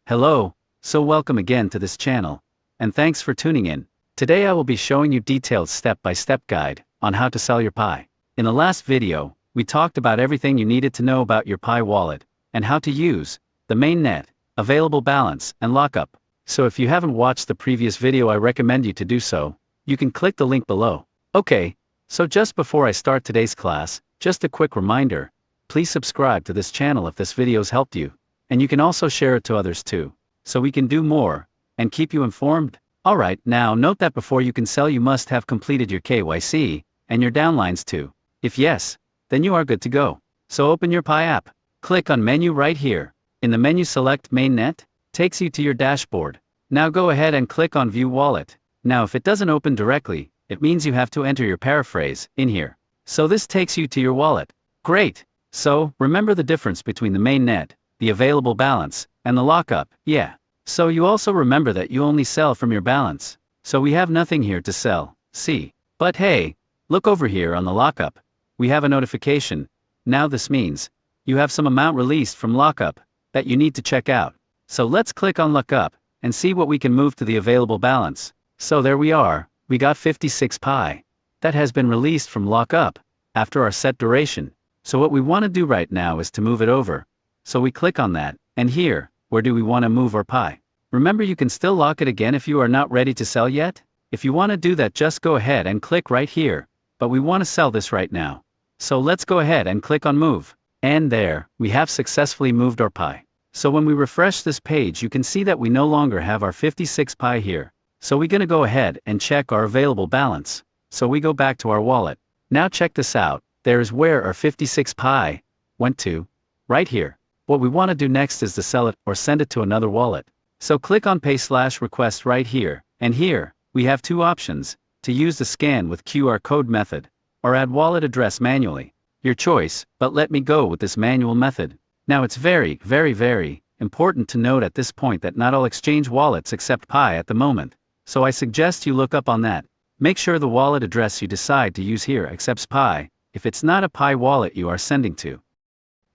Hello, so welcome again to this channel, and thanks for tuning in. Today I will be showing you detailed step-by-step guide on how to sell your Pi. In the last video, we talked about everything you needed to know about your Pi wallet, and how to use the Mainnet, available balance, and lockup. So if you haven't watched the previous video, I recommend you to do so. You can click the link below. Okay, so just before I start today's class, just a quick reminder, please subscribe to this channel if this video's helped you. And you can also share it to others too, so we can do more, and keep you informed. Alright, now note that before you can sell you must have completed your KYC, and your downlines too. If yes, then you are good to go. So open your Pi app, click on menu right here. In the menu select Mainnet, takes you to your dashboard. Now go ahead and click on View Wallet. Now if it doesn't open directly, it means you have to enter your paraphrase in here. So this takes you to your wallet. Great! So, remember the difference between the Mainnet, the available balance, and the lockup, yeah. So you also remember that you only sell from your balance. So we have nothing here to sell, see. But hey, look over here on the lockup. We have a notification. Now this means, you have some amount released from lockup, that you need to check out. So let's click on lockup, and see what we can move to the available balance. So there we are, we got 56 Pi. That has been released from lockup, after our set duration. So what we want to do right now is to move it over. So we click on that, and here, where do we want to move our Pi? Remember you can still lock it again if you are not ready to sell yet? If you want to do that, just go ahead and click right here, but we want to sell this right now. So let's go ahead and click on move. And there, we have successfully moved our Pi. So when we refresh this page you can see that we no longer have our 56 Pi here. So we're gonna go ahead and check our available balance. So we go back to our wallet. Now check this out, there is where our 56 Pi went to, right here. What we want to do next is to sell it or send it to another wallet. So click on pay/request right here, and here, we have two options, to use the scan with QR code method, or add wallet address manually. Your choice, but let me go with this manual method. Now it's very important to note at this point that not all exchange wallets accept Pi at the moment, so I suggest you look up on that. Make sure the wallet address you decide to use here accepts Pi, if it's not a Pi wallet you are sending to.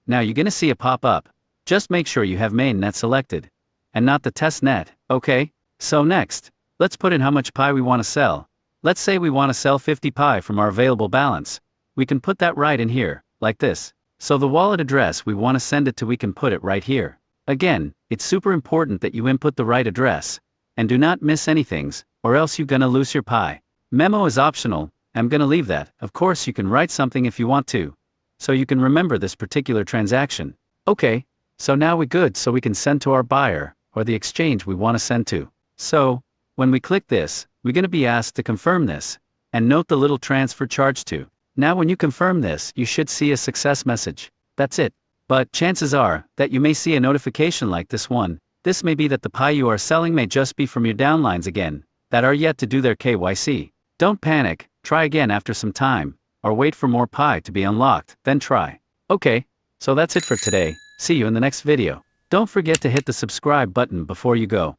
Now you're gonna see a pop-up. Just make sure you have Mainnet selected, and not the test net, okay? So next, let's put in how much Pi we want to sell. Let's say we want to sell 50 Pi from our available balance. We can put that right in here, like this. So the wallet address we want to send it to, we can put it right here. Again, it's super important that you input the right address, and do not miss anythings, or else you're gonna lose your Pi. Memo is optional, I'm gonna leave that. Of course you can write something if you want to, so you can remember this particular transaction. Okay, so now we're good, so we can send to our buyer, or the exchange we want to send to. So, when we click this, we're gonna be asked to confirm this, and note the little transfer charge to. Now when you confirm this, you should see a success message. That's it. But chances are, that you may see a notification like this one. This may be that the Pi you are selling may just be from your downlines again, that are yet to do their KYC. Don't panic, try again after some time, or wait for more Pi to be unlocked, then try. Okay, so that's it for today, see you in the next video. Don't forget to hit the subscribe button before you go.